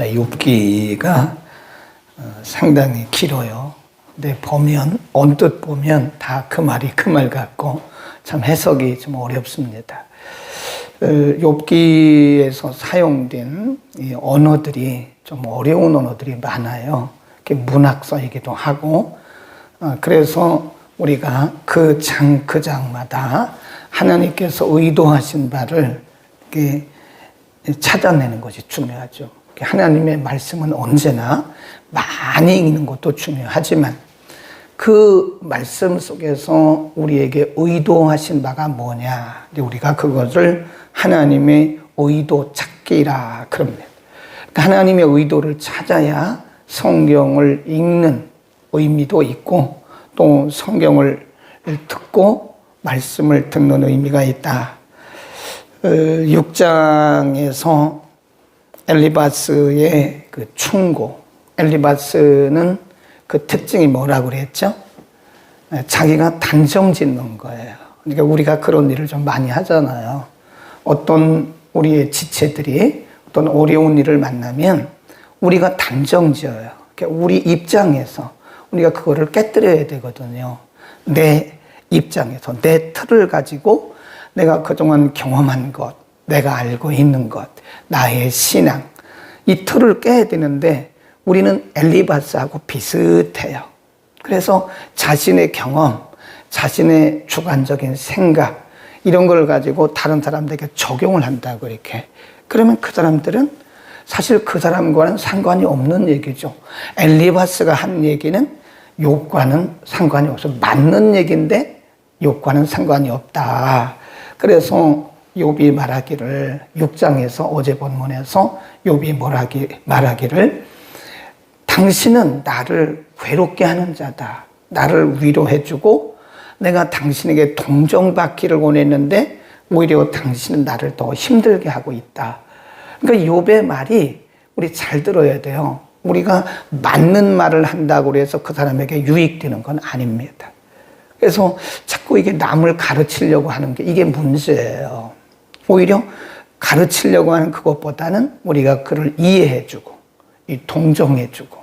욥기가 상당히 길어요. 근데 언뜻 보면 다 그 말이 그 말 같고 참 해석이 좀 어렵습니다. 욥기에서 사용된 이 언어들이 좀 어려운 언어들이 많아요. 문학서이기도 하고, 그래서 우리가 그 장마다 하나님께서 의도하신 바를 이렇게 찾아내는 것이 중요하죠. 하나님의 말씀은 언제나 많이 읽는 것도 중요하지만 그 말씀 속에서 우리에게 의도하신 바가 뭐냐, 우리가 그것을 하나님의 의도 찾기라 그럽니다. 하나님의 의도를 찾아야 성경을 읽는 의미도 있고 또 성경을 듣고 말씀을 듣는 의미가 있다. 6장에서 엘리바스의 그 충고, 엘리바스는 그 특징이 뭐라고 그랬죠? 자기가 단정 짓는 거예요. 그러니까 우리가 그런 일을 좀 많이 하잖아요. 어떤 우리의 지체들이 어떤 어려운 일을 만나면 우리가 단정 지어요. 그러니까 우리 입장에서 우리가 그거를 깨뜨려야 되거든요. 내 입장에서 내 틀을 가지고 내가 그동안 경험한 것, 내가 알고 있는 것, 나의 신앙, 이 틀을 깨야 되는데 우리는 엘리바스하고 비슷해요. 그래서 자신의 경험, 자신의 주관적인 생각, 이런 걸 가지고 다른 사람들에게 적용을 한다고 이렇게. 그러면 그 사람들은 사실 그 사람과는 상관이 없는 얘기죠. 엘리바스가 한 얘기는 욥과는 상관이 없어. 맞는 얘기인데 욥과는 상관이 없다. 그래서 욥이 말하기를 6장에서 어제 본문에서 욥이 말하기를 당신은 나를 괴롭게 하는 자다. 나를 위로해주고 내가 당신에게 동정받기를 원했는데 오히려 당신은 나를 더 힘들게 하고 있다. 그러니까 욥의 말이 우리 잘 들어야 돼요. 우리가 맞는 말을 한다고 해서 그 사람에게 유익되는 건 아닙니다. 그래서 자꾸 이게 남을 가르치려고 하는 게 이게 문제예요. 오히려 가르치려고 하는 그것보다는 우리가 그를 이해해주고 동정해주고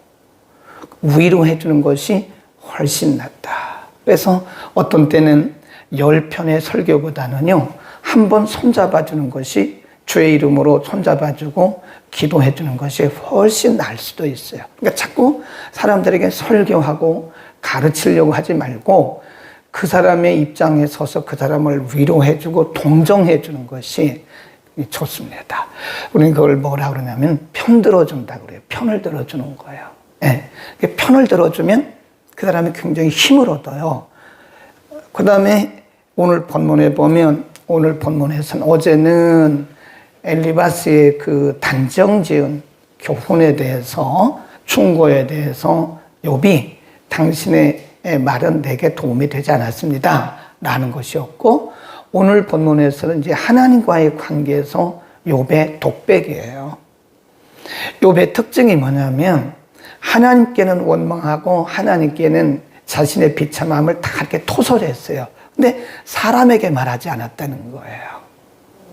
위로해주는 것이 훨씬 낫다. 그래서 어떤 때는 10편의 설교보다는요, 한 번 손잡아주는 것이 주의 이름으로 손잡아주고 기도해주는 것이 훨씬 나을 수도 있어요. 그러니까 자꾸 사람들에게 설교하고 가르치려고 하지 말고 그 사람의 입장에 서서 그 사람을 위로해주고 동정해주는 것이 좋습니다. 우리는 그걸 뭐라 그러냐면 편 들어준다고 그래요. 편을 들어주는 거예요. 네. 편을 들어주면 그 사람이 굉장히 힘을 얻어요. 그 다음에 오늘 본문에 보면, 오늘 본문에서는 어제는 엘리바스의 그 단정 지은 교훈에 대해서, 충고에 대해서 욥이 당신의 말은 내게 도움이 되지 않았습니다 라는 것이었고, 오늘 본문에서는 이제 하나님과의 관계에서 욥의 독백이에요. 욥의 특징이 뭐냐면 하나님께는 원망하고 하나님께는 자신의 비참함을 다 이렇게 토설했어요. 근데 사람에게 말하지 않았다는 거예요.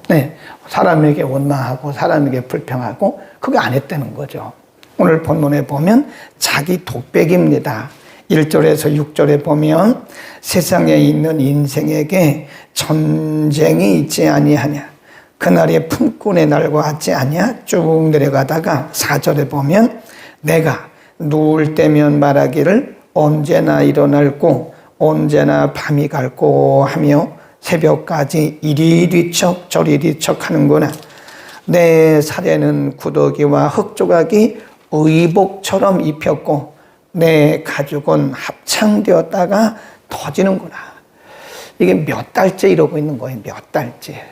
네, 사람에게 원망하고 사람에게 불평하고 그게 안 했다는 거죠. 오늘 본문에 보면 자기 독백입니다. 1절에서 6절에 보면 세상에 있는 인생에게 전쟁이 있지 아니하냐, 그날의 품꾼의 날과 같지 아니냐, 쭉 내려가다가 4절에 보면 내가 누울 때면 말하기를 언제나 일어날고 언제나 밤이 갈고 하며 새벽까지 이리 뒤척 저리 뒤척 하는구나. 내 살에는 구더기와 흙조각이 의복처럼 입혔고 내 가죽은 합창되었다가 터지는구나. 이게 몇 달째 이러고 있는 거예요. 몇 달째.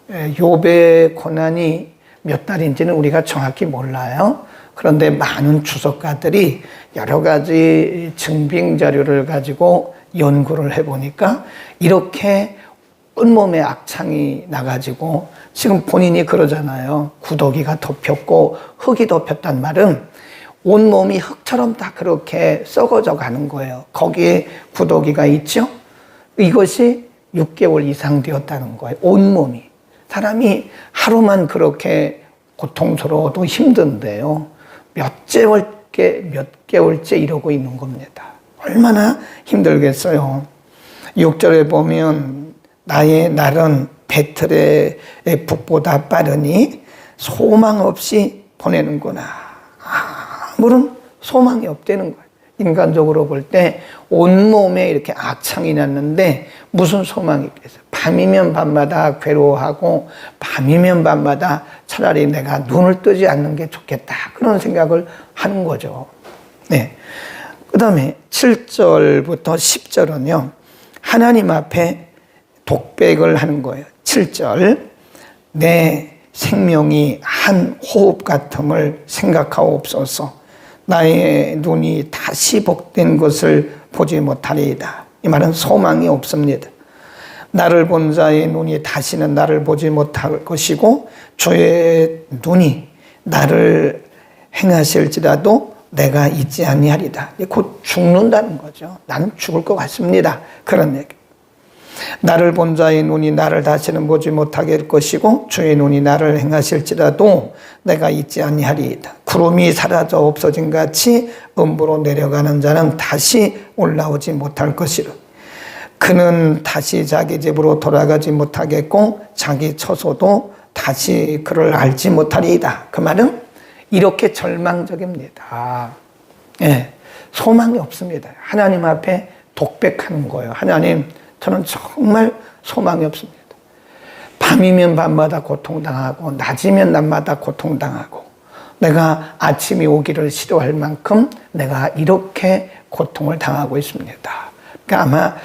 욥의 고난이 몇 달인지는 우리가 정확히 몰라요. 그런데 많은 주석가들이 여러 가지 증빙 자료를 가지고 연구를 해보니까 이렇게 온몸에 악창이 나가지고 지금 본인이 그러잖아요. 구더기가 덮였고 흙이 덮였단 말은 온몸이 흙처럼 다 그렇게 썩어져 가는 거예요. 거기에 구더기가 있죠? 이것이 6개월 이상 되었다는 거예요. 온몸이. 사람이 하루만 그렇게 고통스러워도 힘든데요. 몇 개월째 이러고 있는 겁니다. 얼마나 힘들겠어요. 6절에 보면 나의 날은 배틀의 북보다 빠르니 소망 없이 보내는구나. 아무런 소망이 없다는 거예요. 인간적으로 볼 때 온몸에 이렇게 악창이 났는데 무슨 소망이 있겠어요. 밤이면 밤마다 괴로워하고 밤이면 밤마다 차라리 내가 눈을 뜨지 않는 게 좋겠다. 그런 생각을 하는 거죠. 네. 그 다음에 7절부터 10절은요. 하나님 앞에 독백을 하는 거예요. 7절. 내 생명이 한 호흡 같음을 생각하옵소서. 나의 눈이 다시 복된 것을 보지 못하리이다. 이 말은 소망이 없습니다. 나를 본 자의 눈이 다시는 나를 보지 못할 것이고 주의 눈이 나를 행하실지라도 내가 잊지 아니하리다. 곧 죽는다는 거죠. 나는 죽을 것 같습니다. 그런 얘기. 나를 본 자의 눈이 나를 다시는 보지 못하게 할 것이고 주의 눈이 나를 행하실지라도 내가 잊지 아니하리이다. 구름이 사라져 없어진 같이 음부로 내려가는 자는 다시 올라오지 못할 것이라. 그는 다시 자기 집으로 돌아가지 못하겠고 자기 처소도 다시 그를 알지 못하리이다. 그 말은 이렇게 절망적입니다. 예, 소망이 없습니다. 하나님 앞에 독백하는 거예요. 하나님, 저는 정말 소망이 없습니다. 밤이면 밤마다 고통당하고 낮이면 낮마다 고통당하고 내가 아침이 오기를 싫어할 만큼 내가 이렇게 고통을 당하고 있습니다. 그러니까 아마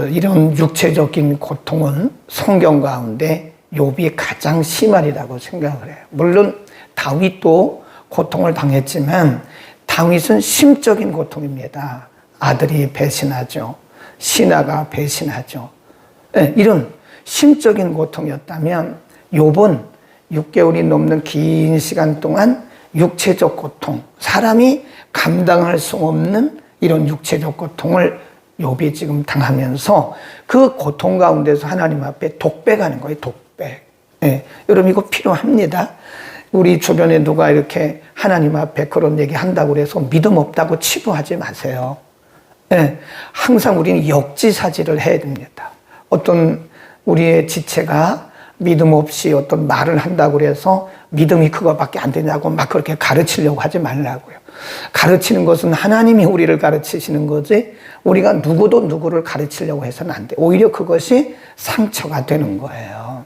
이런 육체적인 고통은 성경 가운데 욥이 가장 심하리라고 생각을 해요. 물론 다윗도 고통을 당했지만 다윗은 심적인 고통입니다. 아들이 배신하죠. 신하가 배신하죠. 네, 이런 심적인 고통이었다면 욥은 6개월이 넘는 긴 시간 동안 육체적 고통, 사람이 감당할 수 없는 이런 육체적 고통을 욥이 지금 당하면서 그 고통 가운데서 하나님 앞에 독백하는 거예요. 독백. 네, 여러분 이거 필요합니다. 우리 주변에 누가 이렇게 하나님 앞에 그런 얘기 한다고 해서 믿음 없다고 치부하지 마세요. 네, 항상 우리는 역지사지를 해야 됩니다. 어떤 우리의 지체가 믿음 없이 어떤 말을 한다고 해서 믿음이 그거밖에 안 되냐고 막 그렇게 가르치려고 하지 말라고요. 가르치는 것은 하나님이 우리를 가르치시는 거지 우리가 누구도 누구를 가르치려고 해서는 안 돼. 오히려 그것이 상처가 되는 거예요.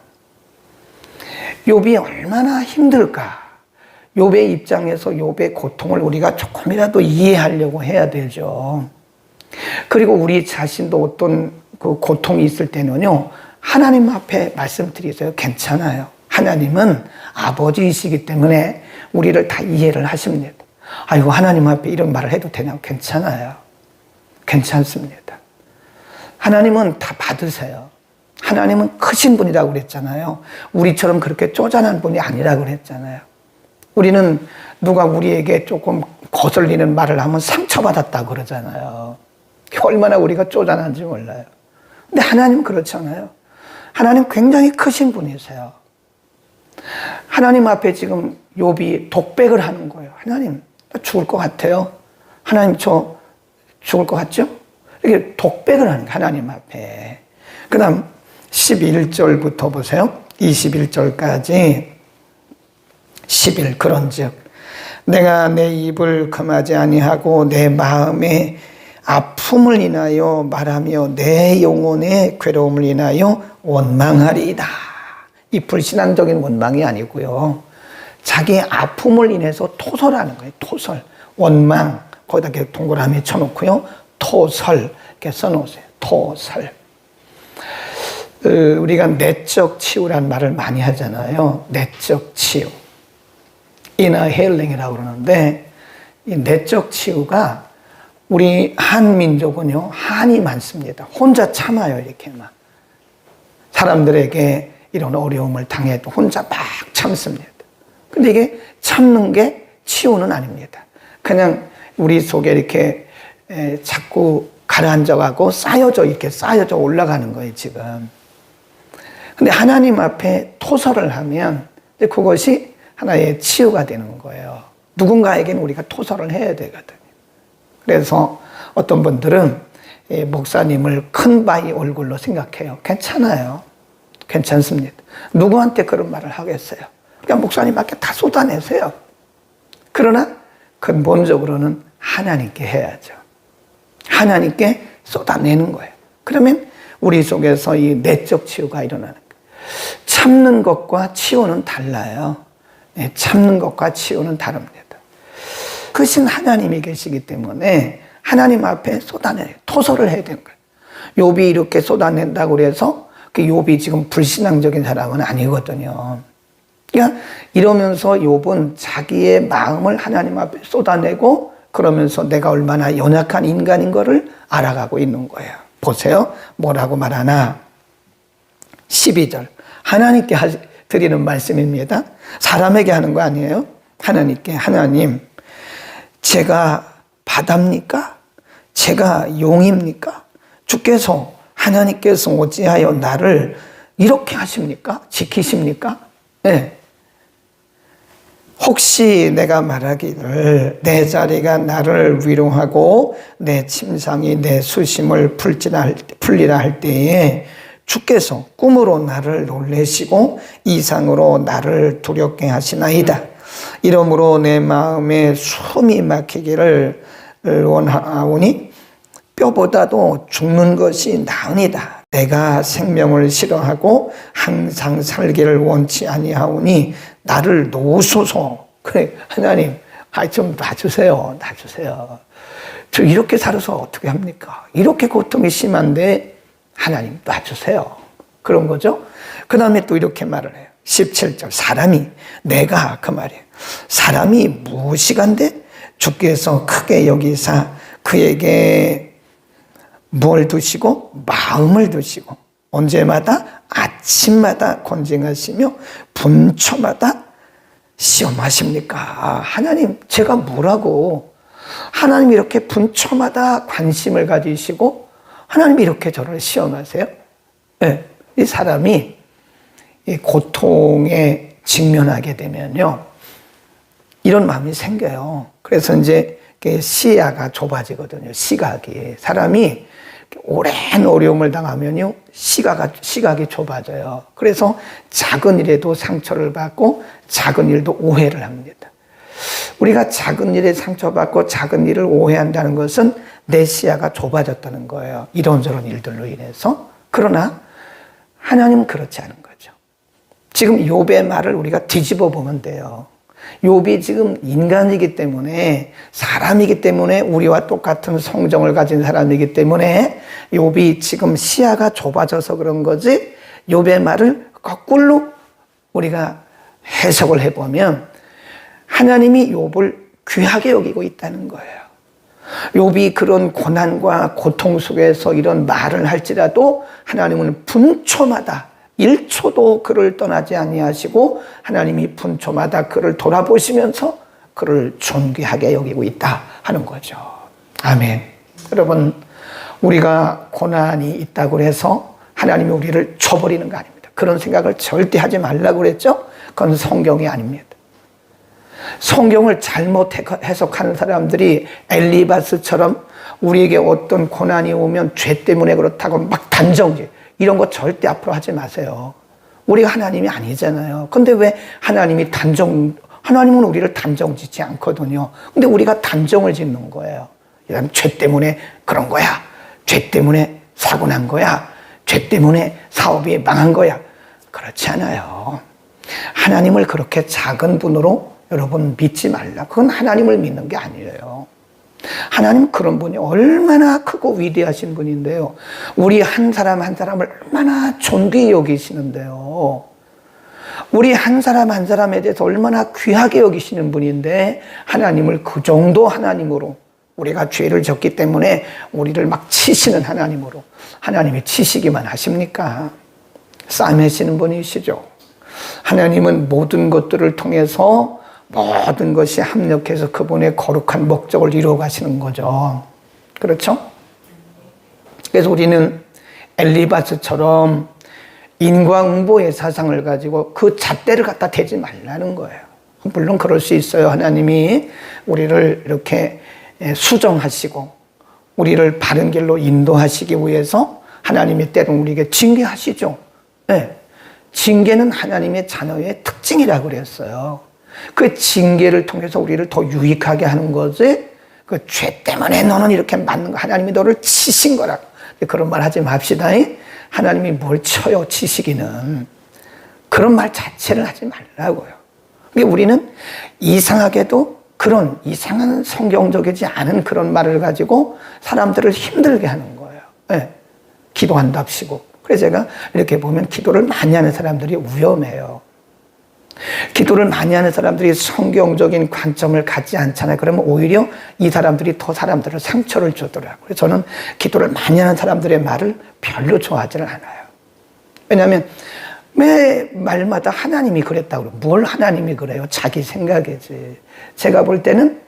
욥이 얼마나 힘들까. 욥의 입장에서 욥의 고통을 우리가 조금이라도 이해하려고 해야 되죠. 그리고 우리 자신도 어떤 그 고통이 있을 때는요, 하나님 앞에 말씀드리세요. 괜찮아요. 하나님은 아버지이시기 때문에 우리를 다 이해를 하십니다. 아이고, 하나님 앞에 이런 말을 해도 되냐고. 괜찮아요. 괜찮습니다. 하나님은 다 받으세요. 하나님은 크신 분이라고 그랬잖아요. 우리처럼 그렇게 쪼잔한 분이 아니라고 그랬잖아요. 우리는 누가 우리에게 조금 거슬리는 말을 하면 상처받았다고 그러잖아요. 얼마나 우리가 쪼잔한지 몰라요. 근데 하나님은 그렇잖아요. 하나님 굉장히 크신 분이세요. 하나님 앞에 지금 욥이 독백을 하는 거예요. 하나님, 나 죽을 것 같아요. 하나님, 저 죽을 것 같죠? 이렇게 독백을 하는 거예요. 하나님 앞에. 그 다음 11절부터 보세요. 21절까지 11 그런즉 내가 내 입을 금하지 아니하고 내 마음에 아픔을 인하여 말하며 내 영혼의 괴로움을 인하여 원망하리이다. 이 불신앙적인 원망이 아니고요. 자기의 아픔을 인해서 토설하는 거예요. 토설. 원망. 거기다 이렇게 동그라미 쳐놓고요. 토설. 이렇게 써놓으세요. 토설. 우리가 내적 치유란 말을 많이 하잖아요. 내적 치유. inner healing이라고 그러는데 이 내적 치유가 우리 한민족은요, 한이 많습니다. 혼자 참아요, 이렇게 막. 사람들에게 이런 어려움을 당해도 혼자 막 참습니다. 근데 이게 참는 게 치유는 아닙니다. 그냥 우리 속에 이렇게 자꾸 가라앉아가고 이렇게 쌓여져 올라가는 거예요, 지금. 근데 하나님 앞에 토설을 하면 그것이 하나의 치유가 되는 거예요. 누군가에게는 우리가 토설을 해야 되거든요. 그래서 어떤 분들은 목사님을 큰 바위 얼굴로 생각해요. 괜찮아요. 괜찮습니다. 누구한테 그런 말을 하겠어요? 그냥 목사님한테 다 쏟아내세요. 그러나 근본적으로는 하나님께 해야죠. 하나님께 쏟아내는 거예요. 그러면 우리 속에서 이 내적 치유가 일어나는 거예요. 참는 것과 치유는 달라요. 참는 것과 치유는 다릅니다. 크신 하나님이 계시기 때문에 하나님 앞에 쏟아내요. 토설을 해야 되는 거예요. 욥이 이렇게 쏟아낸다고 그래서 그 욥이 지금 불신앙적인 사람은 아니거든요. 그러니까 이러면서 욥은 자기의 마음을 하나님 앞에 쏟아내고 그러면서 내가 얼마나 연약한 인간인 거를 알아가고 있는 거예요. 보세요. 뭐라고 말하나? 12절. 하나님께 드리는 말씀입니다. 사람에게 하는 거 아니에요? 하나님께. 하나님, 제가 바다입니까? 제가 용입니까? 주께서 하나님께서 어찌하여 나를 이렇게 하십니까? 지키십니까? 네. 혹시 내가 말하기를 내 자리가 나를 위로하고 내 침상이 내 수심을 풀리라 할 때에 주께서 꿈으로 나를 놀래시고 이상으로 나를 두렵게 하시나이다. 이러므로 내 마음에 숨이 막히기를 원하오니 뼈보다도 죽는 것이 나으니다. 내가 생명을 싫어하고 항상 살기를 원치 아니하오니 나를 놓으소서. 그래, 하나님, 좀 놔주세요. 놔주세요. 저 이렇게 살아서 어떻게 합니까? 이렇게 고통이 심한데 하나님 놔주세요. 그런 거죠. 그 다음에 또 이렇게 말을 해요. 17절. 사람이, 내가 그 말이에요. 사람이 무엇이간데 주께서 크게 여기사 그에게 뭘 두시고 마음을 두시고 언제마다 아침마다 권징하시며 분초마다 시험하십니까? 하나님, 제가 뭐라고? 하나님 이렇게 분초마다 관심을 가지시고 하나님 이렇게 저를 시험하세요? 네, 이 사람이 이 고통에 직면하게 되면요, 이런 마음이 생겨요. 그래서 이제 시야가 좁아지거든요. 시각이. 사람이 오랜 어려움을 당하면요, 시각이 좁아져요. 그래서 작은 일에도 상처를 받고 작은 일도 오해를 합니다. 우리가 작은 일에 상처받고 작은 일을 오해한다는 것은 내 시야가 좁아졌다는 거예요. 이런저런 일들로 인해서. 그러나 하나님은 그렇지 않은 거죠. 지금 욥의 말을 우리가 뒤집어 보면 돼요. 욥이 지금 인간이기 때문에, 사람이기 때문에, 우리와 똑같은 성정을 가진 사람이기 때문에 욥이 지금 시야가 좁아져서 그런 거지, 욥의 말을 거꾸로 우리가 해석을 해보면 하나님이 욥을 귀하게 여기고 있다는 거예요. 욥이 그런 고난과 고통 속에서 이런 말을 할지라도 하나님은 분초마다 1초도 그를 떠나지 아니하시고 하나님이 분초마다 그를 돌아보시면서 그를 존귀하게 여기고 있다 하는 거죠. 아멘. 여러분, 우리가 고난이 있다고 해서 하나님이 우리를 쳐버리는 거 아닙니다. 그런 생각을 절대 하지 말라고 그랬죠? 그건 성경이 아닙니다. 성경을 잘못 해석하는 사람들이 엘리바스처럼 우리에게 어떤 고난이 오면 죄 때문에 그렇다고 막 단정지, 이런 거 절대 앞으로 하지 마세요. 우리가 하나님이 아니잖아요. 근데 왜 하나님은 우리를 단정 짓지 않거든요. 근데 우리가 단정을 짓는 거예요. 이런 죄 때문에 그런 거야. 죄 때문에 사고 난 거야. 죄 때문에 사업이 망한 거야. 그렇지 않아요. 하나님을 그렇게 작은 분으로 여러분 믿지 말라. 그건 하나님을 믿는 게 아니에요. 하나님은 그런 분이 얼마나 크고 위대하신 분인데요. 우리 한 사람 한 사람을 얼마나 존귀히 여기시는데요. 우리 한 사람 한 사람에 대해서 얼마나 귀하게 여기시는 분인데 하나님을 그 정도 하나님으로, 우리가 죄를 졌기 때문에 우리를 막 치시는 하나님으로 하나님이 치시기만 하십니까? 싸매시는 분이시죠. 하나님은 모든 것들을 통해서 모든 것이 합력해서 그분의 거룩한 목적을 이루어 가시는 거죠. 그렇죠? 그래서 우리는 엘리바스처럼 인과응보의 사상을 가지고 그 잣대를 갖다 대지 말라는 거예요. 물론 그럴 수 있어요. 하나님이 우리를 이렇게 수정하시고 우리를 바른 길로 인도하시기 위해서 하나님이 때로는 우리에게 징계하시죠. 네. 징계는 하나님의 자녀의 특징이라고 그랬어요. 그 징계를 통해서 우리를 더 유익하게 하는 것이 그 죄 때문에 너는 이렇게 맞는 거, 하나님이 너를 치신 거라고. 그런 말 하지 맙시다. 하나님이 뭘 쳐요, 치시기는. 그런 말 자체를 하지 말라고요. 우리는 이상하게도 그런 이상한 성경적이지 않은 그런 말을 가지고 사람들을 힘들게 하는 거예요. 네. 기도한답시고. 그래서 제가 이렇게 보면 기도를 많이 하는 사람들이 위험해요. 기도를 많이 하는 사람들이 성경적인 관점을 갖지 않잖아요. 그러면 오히려 이 사람들이 더 사람들을 상처를 주더라고요. 그래서 저는 기도를 많이 하는 사람들의 말을 별로 좋아하지는 않아요. 왜냐하면 매 말마다 하나님이 그랬다고 그래요. 뭘 하나님이 그래요? 자기 생각이지. 제가 볼 때는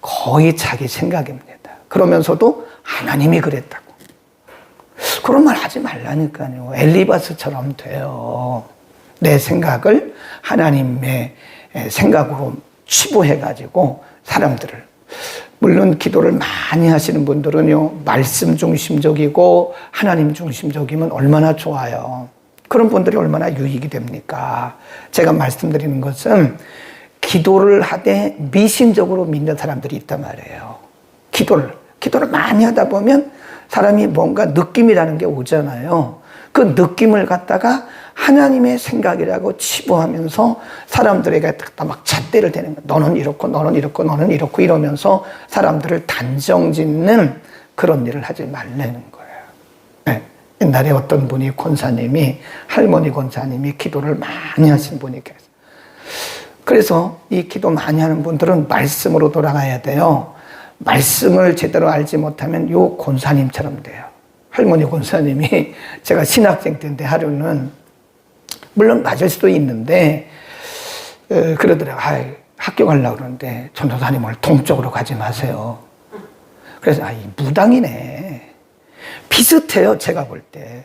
거의 자기 생각입니다. 그러면서도 하나님이 그랬다고. 그런 말 하지 말라니까요. 엘리바스처럼 돼요. 내 생각을 하나님의 생각으로 치부해가지고 사람들을. 물론 기도를 많이 하시는 분들은요, 말씀 중심적이고 하나님 중심적이면 얼마나 좋아요. 그런 분들이 얼마나 유익이 됩니까? 제가 말씀드리는 것은 기도를 하되 미신적으로 믿는 사람들이 있단 말이에요. 기도를 많이 하다 보면 사람이 뭔가 느낌이라는 게 오잖아요. 그 느낌을 갖다가 하나님의 생각이라고 치부하면서 사람들에게 막 잣대를 대는 거예요. 너는 이렇고 너는 이렇고 너는 이렇고 이러면서 사람들을 단정짓는 그런 일을 하지 말라는 거예요. 네. 옛날에 어떤 분이 권사님이, 할머니 권사님이 기도를 많이 하신 분이 계세요. 그래서 이 기도 많이 하는 분들은 말씀으로 돌아가야 돼요. 말씀을 제대로 알지 못하면 요 권사님처럼 돼요. 할머니 권사님이 제가 신학생 때인데 하루는 물론 맞을 수도 있는데 그러더라고요. 학교 가려고 그러는데 전도사님 오늘 동쪽으로 가지 마세요. 그래서 이 무당이네. 비슷해요. 제가 볼 때.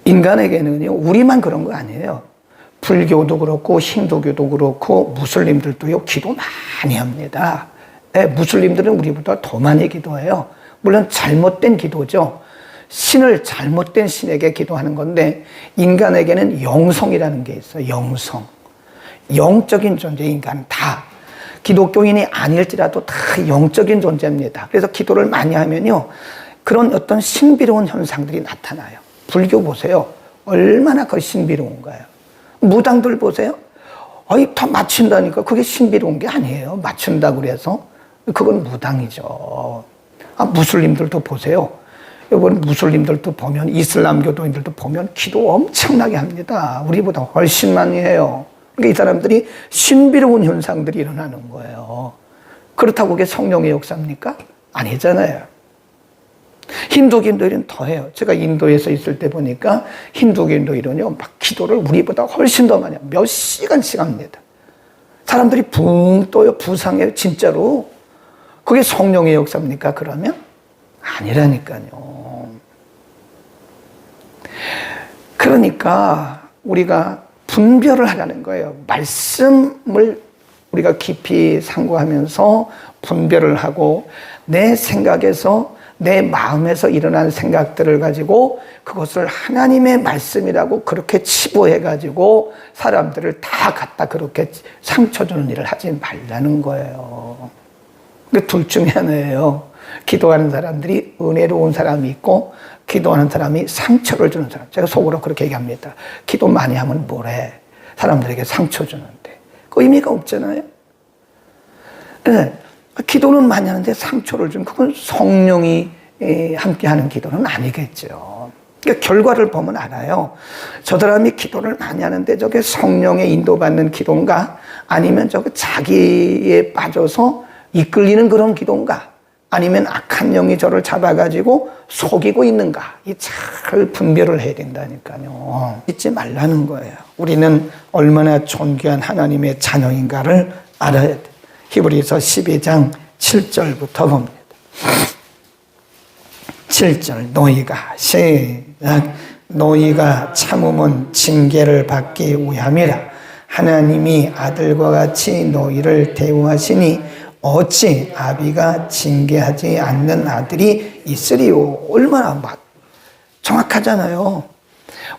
인간에게는요, 우리만 그런 거 아니에요. 불교도 그렇고 힌두교도 그렇고 무슬림들도요, 기도 많이 합니다. 네, 무슬림들은 우리보다 더 많이 기도해요. 물론 잘못된 기도죠. 잘못된 신에게 기도하는 건데, 인간에게는 영성이라는 게 있어요. 영성. 영적인 존재, 인간은 다. 기독교인이 아닐지라도 다 영적인 존재입니다. 그래서 기도를 많이 하면요, 그런 어떤 신비로운 현상들이 나타나요. 불교 보세요. 얼마나 그 신비로운가요? 무당들 보세요. 다 맞춘다니까 그게 신비로운 게 아니에요. 맞춘다고 그래서. 그건 무당이죠. 무슬림들도 보세요. 이번 무슬림들도 보면, 이슬람교도인들도 보면 기도 엄청나게 합니다. 우리보다 훨씬 많이 해요. 그러니까 이 사람들이 신비로운 현상들이 일어나는 거예요. 그렇다고 그게 성령의 역사입니까? 아니잖아요. 힌두교인들은 더해요. 제가 인도에서 있을 때 보니까 힌두교인들은요, 막 기도를 우리보다 훨씬 더 많이 해요. 몇 시간씩 합니다. 사람들이 붕 떠요. 부상해요. 진짜로. 그게 성령의 역사입니까? 그러면? 아니라니까요. 그러니까 우리가 분별을 하라는 거예요. 말씀을 우리가 깊이 상고하면서 분별을 하고 내 생각에서, 내 마음에서 일어난 생각들을 가지고 그것을 하나님의 말씀이라고 그렇게 치부해가지고 사람들을 다 갖다 그렇게 상처 주는 일을 하지 말라는 거예요. 둘 중에 하나예요. 기도하는 사람들이 은혜로운 사람이 있고 기도하는 사람이 상처를 주는 사람. 제가 속으로 그렇게 얘기합니다. 기도 많이 하면 뭐래? 사람들에게 상처 주는데. 그 의미가 없잖아요. 네. 기도는 많이 하는데 상처를 주면 그건 성령이 함께하는 기도는 아니겠죠. 그러니까 결과를 보면 알아요. 저 사람이 기도를 많이 하는데 저게 성령의 인도받는 기도인가? 아니면 저게 자기에 빠져서 이끌리는 그런 기도인가? 아니면 악한 영이 저를 잡아가지고 속이고 있는가? 이 잘 분별을 해야 된다니까요. 잊지 말라는 거예요. 우리는 얼마나 존귀한 하나님의 자녀인가를 알아야 돼. 히브리서 12장 7절부터 봅니다. 7절 너희가 시작 너희가 참음은 징계를 받기 위함이라 하나님이 아들과 같이 너희를 대우하시니 어찌 아비가 징계하지 않는 아들이 있으리요. 얼마나 정확하잖아요.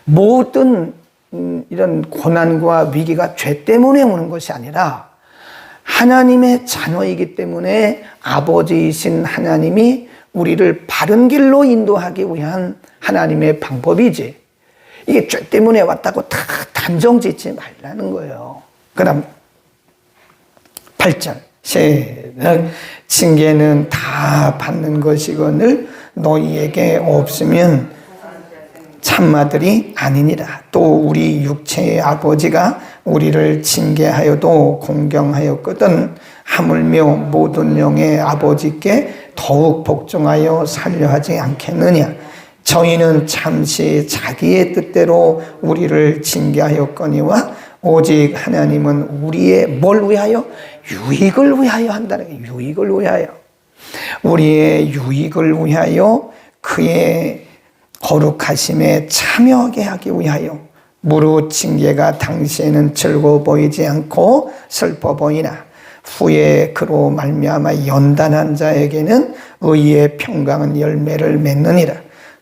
모든 이런 고난과 위기가 죄 때문에 오는 것이 아니라 하나님의 자녀이기 때문에 아버지이신 하나님이 우리를 바른 길로 인도하기 위한 하나님의 방법이지, 이게 죄 때문에 왔다고 다 단정 짓지 말라는 거예요. 그 다음 8절 시작. 징계는 다 받는 것이거늘 너희에게 없으면 참마들이 아니니라. 또 우리 육체의 아버지가 우리를 징계하여도 공경하였거든 하물며 모든 영의 아버지께 더욱 복종하여 살려하지 않겠느냐. 저희는 잠시 자기의 뜻대로 우리를 징계하였거니와 오직 하나님은 우리의 뭘 위하여? 유익을 위하여 한다는 거예요. 유익을 위하여. 우리의 유익을 위하여 그의 거룩하심에 참여하게 하기 위하여. 무릇 징계가 당시에는 즐거워 보이지 않고 슬퍼 보이나 후에 그로 말미암아 연단한 자에게는 의의 평강은 열매를 맺느니라.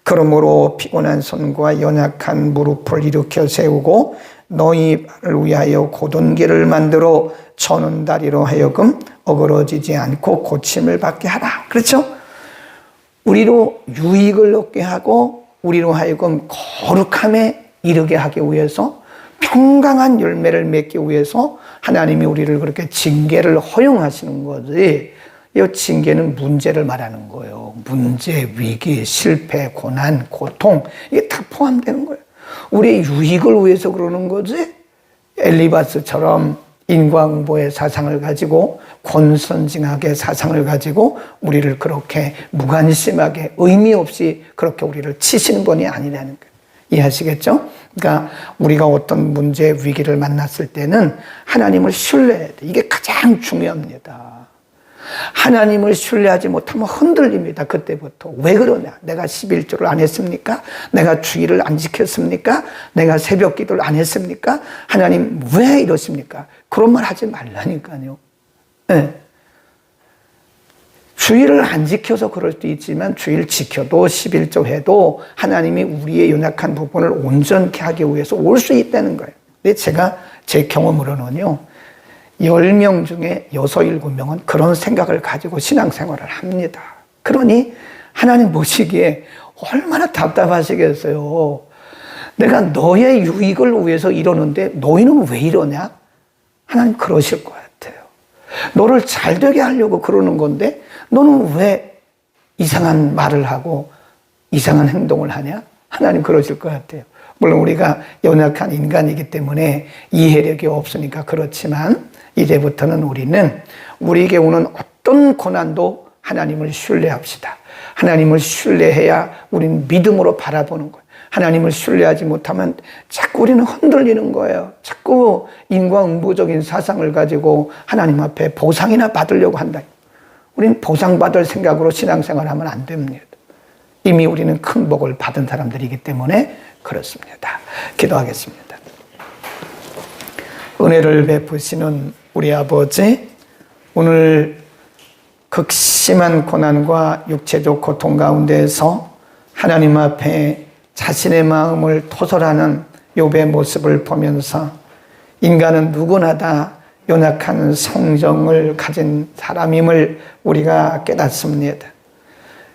그러므로 피곤한 손과 연약한 무릎을 일으켜 세우고 너희를 위하여 곧은 길을 만들어 저는 다리로 하여금 어그러지지 않고 고침을 받게 하라. 그렇죠? 우리로 유익을 얻게 하고 우리로 하여금 거룩함에 이르게 하기 위해서, 평강한 열매를 맺기 위해서 하나님이 우리를 그렇게 징계를 허용하시는 거지. 이 징계는 문제를 말하는 거예요. 문제, 위기, 실패, 고난, 고통, 이게 다 포함되는 거예요. 우리의 유익을 위해서 그러는 거지. 엘리바스처럼 인과응보의 사상을 가지고 권선징악의 사상을 가지고 우리를 그렇게 무관심하게 의미 없이 그렇게 우리를 치시는 분이 아니라는 거예요. 이해하시겠죠? 그러니까 우리가 어떤 문제, 위기를 만났을 때는 하나님을 신뢰해야 돼. 이게 가장 중요합니다. 하나님을 신뢰하지 못하면 흔들립니다. 그때부터. 왜 그러냐? 내가 11조를 안 했습니까? 내가 주일을 안 지켰습니까? 내가 새벽 기도를 안 했습니까? 하나님 왜 이러십니까? 그런 말 하지 말라니까요. 네. 주일을 안 지켜서 그럴 수도 있지만 주일 지켜도 11조 해도 하나님이 우리의 연약한 부분을 온전케 하기 위해서 올 수 있다는 거예요. 근데 제가 제 경험으로는요, 10명 중에 6, 7명은 그런 생각을 가지고 신앙생활을 합니다. 그러니 하나님 보시기에 얼마나 답답하시겠어요. 내가 너의 유익을 위해서 이러는데 너희는 왜 이러냐? 하나님 그러실 것 같아요. 너를 잘 되게 하려고 그러는 건데 너는 왜 이상한 말을 하고 이상한 행동을 하냐? 하나님 그러실 것 같아요. 물론 우리가 연약한 인간이기 때문에 이해력이 없으니까 그렇지만 이제부터는 우리는 우리에게 오는 어떤 고난도 하나님을 신뢰합시다. 하나님을 신뢰해야 우리는 믿음으로 바라보는 거예요. 하나님을 신뢰하지 못하면 자꾸 우리는 흔들리는 거예요. 자꾸 인과응보적인 사상을 가지고 하나님 앞에 보상이나 받으려고 한다. 우리는 보상받을 생각으로 신앙생활하면 안 됩니다. 이미 우리는 큰 복을 받은 사람들이기 때문에 그렇습니다. 기도하겠습니다. 은혜를 베푸시는 우리 아버지, 오늘 극심한 고난과 육체적 고통 가운데에서 하나님 앞에 자신의 마음을 토설하는 욥의 모습을 보면서 인간은 누구나 다 연약한 성정을 가진 사람임을 우리가 깨닫습니다.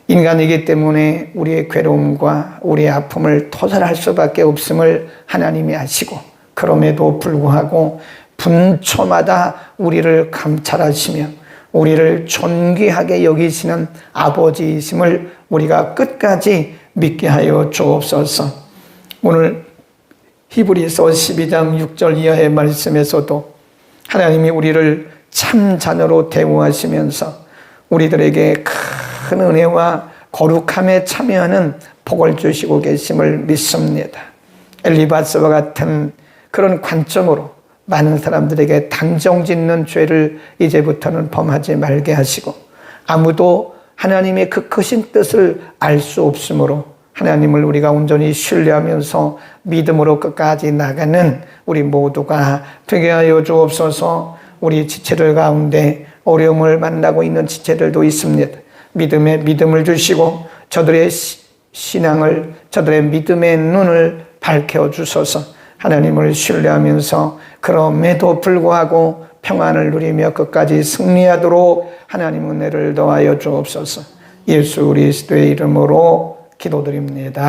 인간이기 때문에 우리의 괴로움과 우리의 아픔을 토설할 수밖에 없음을 하나님이 아시고, 그럼에도 불구하고 분초마다 우리를 감찰하시며 우리를 존귀하게 여기시는 아버지이심을 우리가 끝까지 믿게 하여 주옵소서. 오늘 히브리서 12장 6절 이하의 말씀에서도 하나님이 우리를 참 자녀로 대우하시면서 우리들에게 큰 은혜와 거룩함에 참여하는 복을 주시고 계심을 믿습니다. 엘리바스와 같은 그런 관점으로 많은 사람들에게 단정짓는 죄를 이제부터는 범하지 말게 하시고, 아무도 하나님의 그 크신 뜻을 알 수 없으므로 하나님을 우리가 온전히 신뢰하면서 믿음으로 끝까지 나가는 우리 모두가 되게 하여 주옵소서. 우리 지체들 가운데 어려움을 만나고 있는 지체들도 있습니다. 믿음에 믿음을 주시고 저들의 신앙을, 저들의 믿음의 눈을 밝혀 주소서. 하나님을 신뢰하면서 그럼에도 불구하고 평안을 누리며 끝까지 승리하도록 하나님 은혜를 더하여 주옵소서. 예수 그리스도의 이름으로 기도드립니다.